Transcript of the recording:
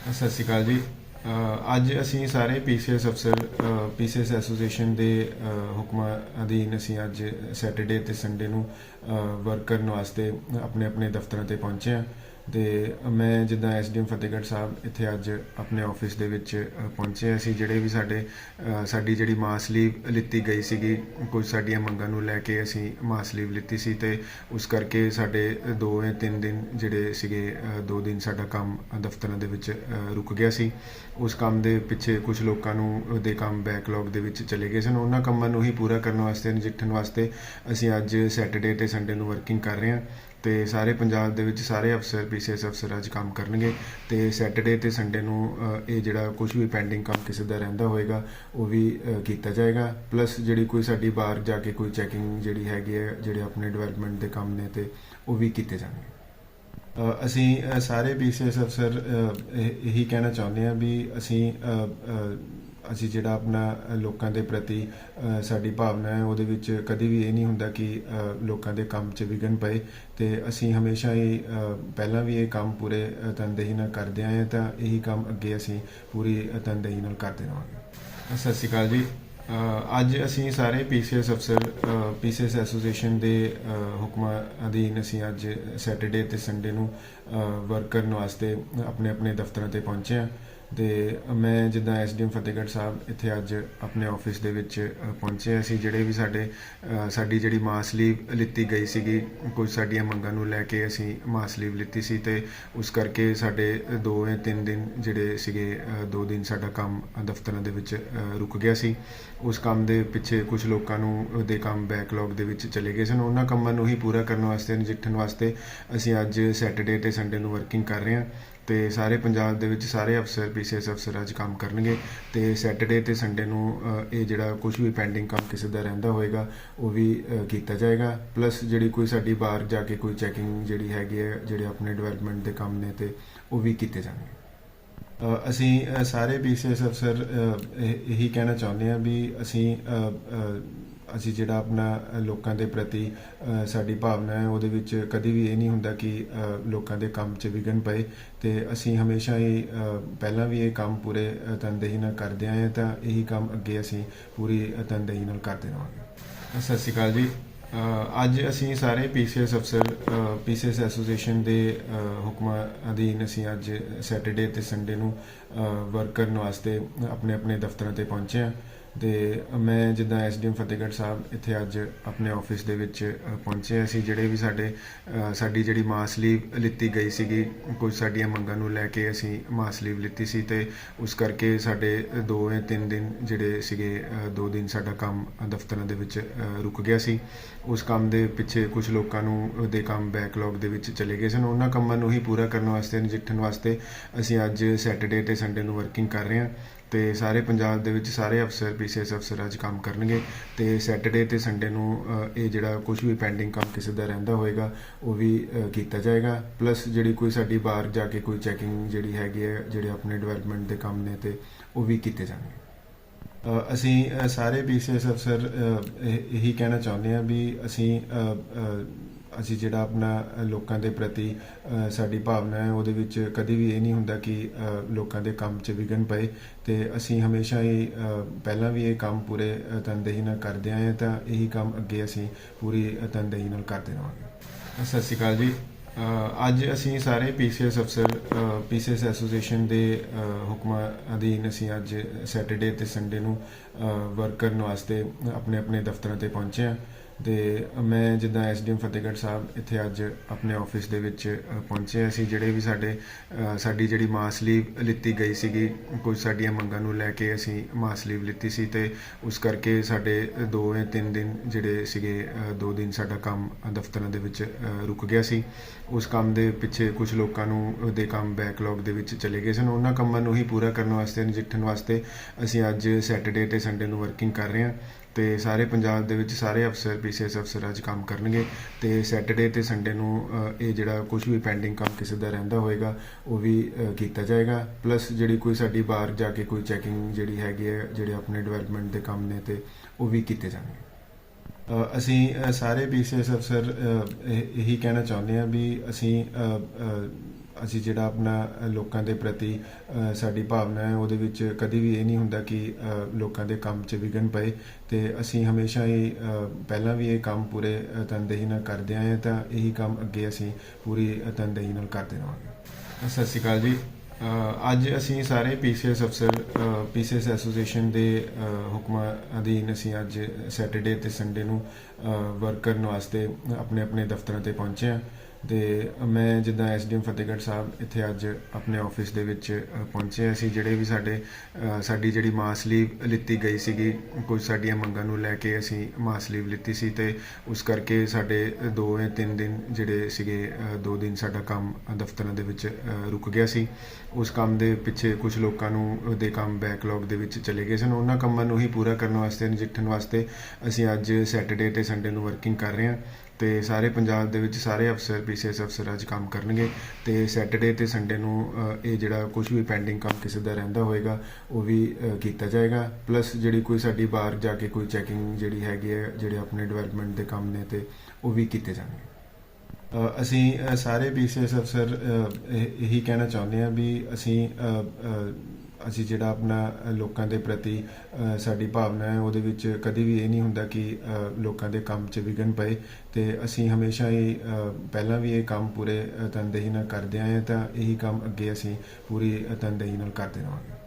ਸਤਿ ਸ਼੍ਰੀ ਅਕਾਲ ਜੀ। ਅੱਜ ਅਸੀਂ ਸਾਰੇ ਪੀਸੀਐਸ ਅਫਸਰ ਪੀਸੀਐਸ ਐਸੋਸੀਏਸ਼ਨ ਦੇ ਹੁਕਮਾਂ ਅਧੀਨ ਅਸੀਂ ਅੱਜ ਸੈਟਰਡੇ ਤੇ ਸੰਡੇ ਨੂੰ ਵਰਕ ਕਰਨ ਵਾਸਤੇ ਆਪਣੇ ਆਪਣੇ ਦਫ਼ਤਰਾਂ ਤੇ ਪਹੁੰਚੇ ਹਾਂ। ਤੇ ਮੈਂ ਜਿੱਦਾਂ ਐਸਡੀਐਮ ਫਤਿਹਗੜ੍ਹ ਸਾਹਿਬ ਇੱਥੇ ਅੱਜ ਆਪਣੇ ਆਫਿਸ ਦੇ ਵਿੱਚ ਪਹੁੰਚੇ। ਅਸੀਂ ਜਿਹੜੇ ਵੀ ਸਾਡੀ ਜਿਹੜੀ ਮਾਸ ਲੀਵ ਲਿੱਤੀ ਗਈ ਸੀਗੀ, ਕੁਝ ਸਾਡੀਆਂ ਮੰਗਾਂ ਨੂੰ ਲੈ ਕੇ ਅਸੀਂ ਮਾਸ ਲੀਵ ਲਿੱਤੀ ਸੀ ਤੇ ਉਸ ਕਰਕੇ ਸਾਡੇ 2 ਜਾਂ 3 ਦਿਨ ਜਿਹੜੇ ਸੀਗੇ 2 ਦਿਨ ਸਾਡਾ ਕੰਮ ਦਫ਼ਤਰਾਂ ਦੇ ਵਿੱਚ ਰੁਕ ਗਿਆ ਸੀ। ਉਸ ਕੰਮ ਦੇ ਪਿੱਛੇ ਕੁਝ ਲੋਕਾਂ ਨੂੰ ਦੇ ਕੰਮ ਬੈਕਲੌਗ ਦੇ ਵਿੱਚ ਚਲੇ ਗਏ ਸਨ। ਉਹਨਾਂ ਕੰਮਾਂ ਨੂੰ ਹੀ ਪੂਰਾ ਕਰਨ ਵਾਸਤੇ, ਨਜਿੱਠਣ ਵਾਸਤੇ ਅਸੀਂ ਅੱਜ ਸੈਟਰਡੇ ਤੇ ਸੰਡੇ ਨੂੰ ਵਰਕਿੰਗ ਕਰ ਰਹੇ ਹਾਂ। ਤੇ ਸਾਰੇ ਪੰਜਾਬ ਦੇ ਵਿੱਚ ਸਾਰੇ ਅਫਸਰ ਪੀਸੀਐਸ ਅਫਸਰ ਅੱਜ ਕੰਮ ਕਰਨਗੇ ਤੇ ਸੈਟਰਡੇ ਤੇ ਸੰਡੇ ਨੂੰ ਇਹ ਜਿਹੜਾ ਕੁਝ ਵੀ ਪੈਂਡਿੰਗ ਕੰਮ ਕਿਸੇ ਦਾ ਰਹਿੰਦਾ ਹੋਏਗਾ ਉਹ ਵੀ ਕੀਤਾ ਜਾਏਗਾ। ਪਲੱਸ ਜਿਹੜੀ ਕੋਈ ਸਾਡੀ ਬਾਹਰ ਜਾ ਕੇ ਕੋਈ ਚੈਕਿੰਗ ਜਿਹੜੀ ਹੈਗੀ ਹੈ, ਜਿਹੜੇ ਆਪਣੇ ਡਿਵੈਲਪਮੈਂਟ ਦੇ ਕੰਮ ਨੇ ਤੇ ਉਹ ਵੀ ਕੀਤੇ ਜਾਣਗੇ। ਅਸੀਂ ਸਾਰੇ ਪੀਸੀਐਸ ਅਫਸਰ ਇਹੀ ਕਹਿਣਾ ਚਾਹੁੰਦੇ ਹਾਂ ਵੀ ਅਸੀਂ ਜਿਹੜਾ ਆਪਣਾ ਲੋਕਾਂ ਦੇ ਪ੍ਰਤੀ ਸਾਡੀ ਭਾਵਨਾ ਹੈ, ਉਹਦੇ ਵਿੱਚ ਕਦੇ ਵੀ ਇਹ ਨਹੀਂ ਹੁੰਦਾ ਕਿ ਲੋਕਾਂ ਦੇ ਕੰਮ 'ਚ ਵਿਘਨ ਪਏ। ਤੇ ਅਸੀਂ ਹਮੇਸ਼ਾ ਹੀ ਪਹਿਲਾਂ ਵੀ ਇਹ ਕੰਮ ਪੂਰੇ ਤਨਦੇਹੀ ਨਾਲ ਕਰਦੇ ਆਏ ਹਾਂ ਤਾਂ ਇਹੀ ਕੰਮ ਅੱਗੇ ਅਸੀਂ ਪੂਰੀ ਤਨਦੇਹੀ ਨਾਲ ਕਰਦੇ ਰਹਾਂਗੇ। ਸਤਿ ਸ਼੍ਰੀ ਅਕਾਲ ਜੀ। ਅੱਜ ਅਸੀਂ ਸਾਰੇ ਪੀਸੀਐਸ ਅਫਸਰ ਪੀਸੀਐਸ ਐਸੋਸੀਏਸ਼ਨ ਦੇ ਹੁਕਮਾਂ ਅਧੀਨ ਅਸੀਂ ਅੱਜ ਸੈਟਰਡੇ ਤੇ ਸੰਡੇ ਨੂੰ ਵਰਕ ਕਰਨ ਵਾਸਤੇ ਆਪਣੇ ਆਪਣੇ ਦਫ਼ਤਰਾਂ ਤੇ ਪਹੁੰਚੇ ਹਾਂ। ਤੇ ਮੈਂ ਜਿੱਦਾਂ ਐਸਡੀਐਮ ਫਤਿਹਗੜ੍ਹ ਸਾਹਿਬ ਇੱਥੇ ਅੱਜ ਆਪਣੇ ਆਫਿਸ ਦੇ ਵਿੱਚ ਪਹੁੰਚੇ। ਅਸੀਂ ਜਿਹੜੇ ਵੀ ਸਾਡੀ ਜਿਹੜੀ ਮਾਸ ਲੀਵ ਲਿੱਤੀ ਗਈ ਸੀਗੀ, ਕੁਝ ਸਾਡੀਆਂ ਮੰਗਾਂ ਨੂੰ ਲੈ ਕੇ ਅਸੀਂ ਮਾਸ ਲੀਵ ਲਿੱਤੀ ਸੀ ਤੇ ਉਸ ਕਰਕੇ ਸਾਡੇ 2 ਜਾਂ 3 ਦਿਨ ਜਿਹੜੇ ਸੀਗੇ 2 ਦਿਨ ਸਾਡਾ ਕੰਮ ਦਫ਼ਤਰਾਂ ਦੇ ਵਿੱਚ ਰੁਕ ਗਿਆ ਸੀ। ਉਸ ਕੰਮ ਦੇ ਪਿੱਛੇ ਕੁਝ ਲੋਕਾਂ ਨੂੰ ਦੇ ਕੰਮ ਬੈਕਲੌਗ ਦੇ ਵਿੱਚ ਚਲੇ ਗਏ ਸਨ। ਉਹਨਾਂ ਕੰਮਾਂ ਨੂੰ ਹੀ ਪੂਰਾ ਕਰਨ ਵਾਸਤੇ, ਨਜਿੱਠਣ ਵਾਸਤੇ ਅਸੀਂ ਅੱਜ ਸੈਟਰਡੇ ਤੇ ਸੰਡੇ ਨੂੰ ਵਰਕਿੰਗ ਕਰ ਰਹੇ ਹਾਂ। ਤੇ ਸਾਰੇ ਪੰਜਾਬ ਦੇ ਵਿੱਚ ਸਾਰੇ ਅਫਸਰ ਪੀਸੀਐਸ ਅਫਸਰ ਅੱਜ ਕੰਮ ਕਰਨਗੇ ਤੇ ਸੈਟਰਡੇ ਤੇ ਸੰਡੇ ਨੂੰ ਇਹ ਜਿਹੜਾ ਕੁਝ ਵੀ ਪੈਂਡਿੰਗ ਕੰਮ ਕਿਸੇ ਦਾ ਰਹਿੰਦਾ ਹੋਏਗਾ ਉਹ ਵੀ ਕੀਤਾ ਜਾਏਗਾ। ਪਲੱਸ ਜਿਹੜੀ ਕੋਈ ਸਾਡੀ ਬਾਹਰ ਜਾ ਕੇ ਕੋਈ ਚੈਕਿੰਗ ਜਿਹੜੀ ਹੈਗੀ ਹੈ, ਜਿਹੜੇ ਆਪਣੇ ਡਿਵੈਲਪਮੈਂਟ ਦੇ ਕੰਮ ਨੇ ਤੇ ਉਹ ਵੀ ਕੀਤੇ ਜਾਣਗੇ। ਅਸੀਂ ਸਾਰੇ ਪੀਸੀਐਸ ਅਫਸਰ ਇਹੀ ਕਹਿਣਾ ਚਾਹੁੰਦੇ ਹਾਂ ਵੀ ਅਸੀਂ ਜਿਹੜਾ ਆਪਣਾ ਲੋਕਾਂ ਦੇ ਪ੍ਰਤੀ ਸਾਡੀ ਭਾਵਨਾ ਹੈ, ਉਹਦੇ ਵਿੱਚ ਕਦੇ ਵੀ ਇਹ ਨਹੀਂ ਹੁੰਦਾ ਕਿ ਲੋਕਾਂ ਦੇ ਕੰਮ 'ਚ ਵਿਘਨ ਪਏ। ਤੇ ਅਸੀਂ ਹਮੇਸ਼ਾ ਹੀ ਪਹਿਲਾਂ ਵੀ ਇਹ ਕੰਮ ਪੂਰੇ ਤਨਦੇਹੀ ਨਾਲ ਕਰਦੇ ਆਏ ਹਾਂ ਤਾਂ ਇਹੀ ਕੰਮ ਅੱਗੇ ਅਸੀਂ ਪੂਰੀ ਤਨਦੇਹੀ ਨਾਲ ਕਰਦੇ ਰਹਾਂਗੇ। ਸਤਿ ਸ਼੍ਰੀ ਅਕਾਲ ਜੀ। ਅੱਜ ਅਸੀਂ ਸਾਰੇ ਪੀਸੀਐਸ ਅਫਸਰ ਪੀਸੀਐਸ ਐਸੋਸੀਏਸ਼ਨ ਦੇ ਹੁਕਮਾਂ ਅਧੀਨ ਅਸੀਂ ਅੱਜ ਸੈਟਰਡੇ ਤੇ ਸੰਡੇ ਨੂੰ ਵਰਕ ਕਰਨ ਵਾਸਤੇ ਆਪਣੇ ਆਪਣੇ ਦਫ਼ਤਰਾਂ ਤੇ ਪਹੁੰਚੇ ਹਾਂ। ਤੇ ਮੈਂ ਜਿੱਦਾਂ ਐਸਡੀਐਮ ਫਤਿਹਗੜ੍ਹ ਸਾਹਿਬ ਇੱਥੇ ਅੱਜ ਆਪਣੇ ਆਫਿਸ ਦੇ ਵਿੱਚ ਪਹੁੰਚੇ। ਅਸੀਂ ਜਿਹੜੇ ਵੀ ਸਾਡੀ ਜਿਹੜੀ ਮਾਸ ਲੀਵ ਲਿੱਤੀ ਗਈ ਸੀਗੀ, ਕੁਝ ਸਾਡੀਆਂ ਮੰਗਾਂ ਨੂੰ ਲੈ ਕੇ ਅਸੀਂ ਮਾਸ ਲੀਵ ਲਿੱਤੀ ਸੀ ਤੇ ਉਸ ਕਰਕੇ ਸਾਡੇ 2 ਜਾਂ 3 ਦਿਨ ਜਿਹੜੇ ਸੀਗੇ 2 ਦਿਨ ਸਾਡਾ ਕੰਮ ਦਫ਼ਤਰਾਂ ਦੇ ਵਿੱਚ ਰੁਕ ਗਿਆ ਸੀ। ਉਸ ਕੰਮ ਦੇ ਪਿੱਛੇ ਕੁਝ ਲੋਕਾਂ ਨੂੰ ਦੇ ਕੰਮ ਬੈਕਲੌਗ ਦੇ ਵਿੱਚ ਚਲੇ ਗਏ ਸਨ। ਉਹਨਾਂ ਕੰਮਾਂ ਨੂੰ ਹੀ ਪੂਰਾ ਕਰਨ ਵਾਸਤੇ, ਨਜਿੱਠਣ ਵਾਸਤੇ ਅਸੀਂ ਅੱਜ ਸੈਟਰਡੇ ਤੇ ਸੰਡੇ ਨੂੰ ਵਰਕਿੰਗ ਕਰ ਰਹੇ ਹਾਂ। ਤੇ ਸਾਰੇ ਪੰਜਾਬ ਦੇ ਵਿੱਚ ਸਾਰੇ ਅਫਸਰ ਪੀਸੀਐਸ ਅਫਸਰ ਅੱਜ ਕੰਮ ਕਰਨਗੇ ਤੇ ਸੈਟਰਡੇ ਤੇ ਸੰਡੇ ਨੂੰ ਇਹ ਜਿਹੜਾ ਕੁਝ ਵੀ ਪੈਂਡਿੰਗ ਕੰਮ ਕਿਸੇ ਦਾ ਰਹਿੰਦਾ ਹੋਏਗਾ ਉਹ ਵੀ ਕੀਤਾ ਜਾਏਗਾ। ਪਲੱਸ ਜਿਹੜੀ ਕੋਈ ਸਾਡੀ ਬਾਹਰ ਜਾ ਕੇ ਕੋਈ ਚੈਕਿੰਗ ਜਿਹੜੀ ਹੈਗੀ ਹੈ, ਜਿਹੜੇ ਆਪਣੇ ਡਿਵੈਲਪਮੈਂਟ ਦੇ ਕੰਮ ਨੇ ਤੇ ਉਹ ਵੀ ਕੀਤੇ ਜਾਣਗੇ। ਅਸੀਂ ਸਾਰੇ ਪੀਸੀਐਸ ਅਫਸਰ ਇਹੀ ਕਹਿਣਾ ਚਾਹੁੰਦੇ ਹਾਂ ਵੀ ਅਸੀਂ ਜਿਹੜਾ ਆਪਣਾ ਲੋਕਾਂ ਦੇ ਪ੍ਰਤੀ ਸਾਡੀ ਭਾਵਨਾ ਹੈ, ਉਹਦੇ ਵਿੱਚ ਕਦੇ ਵੀ ਇਹ ਨਹੀਂ ਹੁੰਦਾ ਕਿ ਲੋਕਾਂ ਦੇ ਕੰਮ 'ਚ ਵਿਘਨ ਪਏ। ਤੇ ਅਸੀਂ ਹਮੇਸ਼ਾ ਹੀ ਪਹਿਲਾਂ ਵੀ ਇਹ ਕੰਮ ਪੂਰੇ ਤਨਦੇਹੀ ਨਾਲ ਕਰਦੇ ਆਏ ਹਾਂ ਤਾਂ ਇਹੀ ਕੰਮ ਅੱਗੇ ਅਸੀਂ ਪੂਰੀ ਤਨਦੇਹੀ ਨਾਲ ਕਰਦੇ ਰਹਾਂਗੇ। ਸਤਿ ਸ਼੍ਰੀ ਅਕਾਲ ਜੀ। ਅੱਜ ਅਸੀਂ ਸਾਰੇ ਪੀਸੀਐਸ ਅਫਸਰ ਪੀਸੀਐਸ ਐਸੋਸੀਏਸ਼ਨ ਦੇ ਹੁਕਮਾਂ ਅਧੀਨ ਅਸੀਂ ਅੱਜ ਸੈਟਰਡੇ ਤੇ ਸੰਡੇ ਨੂੰ ਵਰਕ ਕਰਨ ਵਾਸਤੇ ਆਪਣੇ ਆਪਣੇ ਦਫ਼ਤਰਾਂ ਤੇ ਪਹੁੰਚੇ ਹਾਂ। ਤੇ ਮੈਂ ਜਿੱਦਾਂ ਐਸਡੀਐਮ ਫਤਿਹਗੜ੍ਹ ਸਾਹਿਬ ਇੱਥੇ ਅੱਜ ਆਪਣੇ ਆਫਿਸ ਦੇ ਵਿੱਚ ਪਹੁੰਚੇ। ਅਸੀਂ ਜਿਹੜੇ ਵੀ ਸਾਡੀ ਜਿਹੜੀ ਮਾਸ ਲੀਵ ਲਿੱਤੀ ਗਈ ਸੀਗੀ, ਕੁਝ ਸਾਡੀਆਂ ਮੰਗਾਂ ਨੂੰ ਲੈ ਕੇ ਅਸੀਂ ਮਾਸ ਲੀਵ ਲਿੱਤੀ ਸੀ ਤੇ ਉਸ ਕਰਕੇ ਸਾਡੇ 2 ਜਾਂ 3 ਦਿਨ ਜਿਹੜੇ ਸੀਗੇ 2 ਦਿਨ ਸਾਡਾ ਕੰਮ ਦਫ਼ਤਰਾਂ ਦੇ ਵਿੱਚ ਰੁਕ ਗਿਆ ਸੀ। ਉਸ ਕੰਮ ਦੇ ਪਿੱਛੇ ਕੁਝ ਲੋਕਾਂ ਨੂੰ ਦੇ ਕੰਮ ਬੈਕਲੌਗ ਦੇ ਵਿੱਚ ਚਲੇ ਗਏ ਸਨ। ਉਹਨਾਂ ਕੰਮਾਂ ਨੂੰ ਹੀ ਪੂਰਾ ਕਰਨ ਵਾਸਤੇ, ਨਜਿੱਠਣ ਵਾਸਤੇ ਅਸੀਂ ਅੱਜ ਸੈਟਰਡੇ ਤੇ ਸੰਡੇ ਨੂੰ ਵਰਕਿੰਗ ਕਰ ਰਹੇ ਹਾਂ। ਤੇ ਸਾਰੇ ਪੰਜਾਬ ਦੇ ਵਿੱਚ ਸਾਰੇ ਅਫਸਰ ਪੀਸੀਐਸ ਅਫਸਰ ਅੱਜ ਕੰਮ ਕਰਨਗੇ ਤੇ ਸੈਟਰਡੇ ਤੇ ਸੰਡੇ ਨੂੰ ਇਹ ਜਿਹੜਾ ਕੁਝ ਵੀ ਪੈਂਡਿੰਗ ਕੰਮ ਕਿਸੇ ਦਾ ਰਹਿੰਦਾ ਹੋਏਗਾ ਉਹ ਵੀ ਕੀਤਾ ਜਾਏਗਾ। ਪਲੱਸ ਜਿਹੜੀ ਕੋਈ ਸਾਡੀ ਬਾਹਰ ਜਾ ਕੇ ਕੋਈ ਚੈਕਿੰਗ ਜਿਹੜੀ ਹੈਗੀ ਹੈ, ਜਿਹੜੇ ਆਪਣੇ ਡਿਵੈਲਪਮੈਂਟ ਦੇ ਕੰਮ ਨੇ ਤੇ ਉਹ ਵੀ ਕੀਤੇ ਜਾਣਗੇ। ਅਸੀਂ ਸਾਰੇ ਪੀਸੀਐਸ ਅਫਸਰ ਇਹੀ ਕਹਿਣਾ ਚਾਹੁੰਦੇ ਹਾਂ ਵੀ ਅਸੀਂ ਜਿਹੜਾ ਆਪਣਾ ਲੋਕਾਂ ਦੇ ਪ੍ਰਤੀ ਸਾਡੀ ਭਾਵਨਾ ਹੈ ਉਹਦੇ ਵਿੱਚ ਕਦੀ ਵੀ ਇਹ ਨਹੀਂ ਹੁੰਦਾ ਕਿ ਲੋਕਾਂ ਦੇ ਕੰਮ 'ਚ ਵਿਘਨ ਪਏ ਤੇ ਅਸੀਂ ਹਮੇਸ਼ਾ ਹੀ ਪਹਿਲਾਂ ਵੀ ਇਹ ਕੰਮ ਪੂਰੇ ਤਨਦੇਹੀ ਨਾਲ ਕਰਦੇ ਆਏ ਹਾਂ ਤਾਂ ਇਹੀ ਕੰਮ ਅੱਗੇ ਅਸੀਂ ਪੂਰੀ ਤਨਦੇਹੀ ਨਾਲ ਕਰਦੇ ਰਹਾਂਗੇ। ਸਤਿ ਸ਼੍ਰੀ ਅਕਾਲ ਜੀ। ਅੱਜ ਅਸੀਂ ਸਾਰੇ ਪੀਸੀਐਸ ਅਫਸਰ ਪੀਸੀਐਸ ਐਸੋਸੀਏਸ਼ਨ ਦੇ ਹੁਕਮਾਂ ਅਧੀਨ ਅਸੀਂ ਅੱਜ ਸੈਟਰਡੇ ਤੇ ਸੰਡੇ ਨੂੰ ਵਰਕ ਕਰਨ ਵਾਸਤੇ ਆਪਣੇ ਆਪਣੇ ਦਫ਼ਤਰਾਂ ਤੇ ਪਹੁੰਚੇ ਹਾਂ ਤੇ ਮੈਂ ਜਿੱਦਾਂ ਐਸਡੀਐਮ ਫਤਿਹਗੜ੍ਹ ਸਾਹਿਬ ਇੱਥੇ ਅੱਜ ਆਪਣੇ ਆਫਿਸ ਦੇ ਵਿੱਚ ਪਹੁੰਚੇ। ਅਸੀਂ ਜਿਹੜੇ ਵੀ ਸਾਡੀ ਜਿਹੜੀ ਮਾਸ ਲੀਵ ਲਿੱਤੀ ਗਈ ਸੀਗੀ, ਕੁਝ ਸਾਡੀਆਂ ਮੰਗਾਂ ਨੂੰ ਲੈ ਕੇ ਅਸੀਂ ਮਾਸ ਲੀਵ ਲਿੱਤੀ ਸੀ ਤੇ ਉਸ ਕਰਕੇ ਸਾਡੇ 2 ਜਾਂ 3 ਦਿਨ ਜਿਹੜੇ ਸੀਗੇ 2 ਦਿਨ ਸਾਡਾ ਕੰਮ ਦਫ਼ਤਰਾਂ ਦੇ ਵਿੱਚ ਰੁਕ ਗਿਆ ਸੀ। ਉਸ ਕੰਮ ਦੇ ਪਿੱਛੇ ਕੁਝ ਲੋਕਾਂ ਨੂੰ ਦੇ ਕੰਮ ਬੈਕਲੌਗ ਦੇ ਵਿੱਚ ਚਲੇ ਗਏ ਸਨ। ਉਹਨਾਂ ਕੰਮਾਂ ਨੂੰ ਹੀ ਪੂਰਾ ਕਰਨ ਵਾਸਤੇ, ਨਜਿੱਠਣ ਵਾਸਤੇ ਅਸੀਂ ਅੱਜ ਸੈਟਰਡੇ ਤੇ ਸੰਡੇ ਨੂੰ ਵਰਕਿੰਗ ਕਰ ਰਹੇ ਹਾਂ ਤੇ ਸਾਰੇ ਪੰਜਾਬ ਦੇ ਵਿੱਚ ਸਾਰੇ ਅਫਸਰ ਪੀਸੀਐਸ ਅਫਸਰ ਅੱਜ ਕੰਮ ਕਰਨਗੇ ਤੇ ਸੈਟਰਡੇ ਤੇ ਸੰਡੇ ਨੂੰ ਇਹ ਜਿਹੜਾ ਕੁਝ ਵੀ ਪੈਂਡਿੰਗ ਕੰਮ ਕਿਸੇ ਦਾ ਰਹਿੰਦਾ ਹੋਏਗਾ ਉਹ ਵੀ ਕੀਤਾ ਜਾਏਗਾ। ਪਲੱਸ ਜਿਹੜੀ ਕੋਈ ਸਾਡੀ ਬਾਹਰ ਜਾ ਕੇ ਕੋਈ ਚੈਕਿੰਗ ਜਿਹੜੀ ਹੈਗੀ ਹੈ, ਜਿਹੜੇ ਆਪਣੇ ਡਿਵੈਲਪਮੈਂਟ ਦੇ ਕੰਮ ਨੇ ਤੇ ਉਹ ਵੀ ਕੀਤੇ ਜਾਣਗੇ। ਅਸੀਂ ਸਾਰੇ ਪੀਸੀਐਸ ਅਫਸਰ ਇਹੀ ਕਹਿਣਾ ਚਾਹੁੰਦੇ ਹਾਂ ਵੀ ਅਸੀਂ ਜਿਹੜਾ ਆਪਣਾ ਲੋਕਾਂ ਦੇ ਪ੍ਰਤੀ ਸਾਡੀ ਭਾਵਨਾ ਹੈ ਉਹਦੇ ਵਿੱਚ ਕਦੀ ਵੀ ਇਹ ਨਹੀਂ ਹੁੰਦਾ ਕਿ ਲੋਕਾਂ ਦੇ ਕੰਮ 'ਚ ਵਿਘਨ ਪਏ ਤੇ ਅਸੀਂ ਹਮੇਸ਼ਾ ਹੀ ਪਹਿਲਾਂ ਵੀ ਇਹ ਕੰਮ ਪੂਰੇ ਤਨਦੇਹੀ ਨਾਲ ਕਰਦੇ ਆਏ ਹਾਂ ਤਾਂ ਇਹੀ ਕੰਮ ਅੱਗੇ ਅਸੀਂ ਪੂਰੀ ਤਨਦੇਹੀ ਨਾਲ ਕਰਦੇ ਰਹਾਂਗੇ।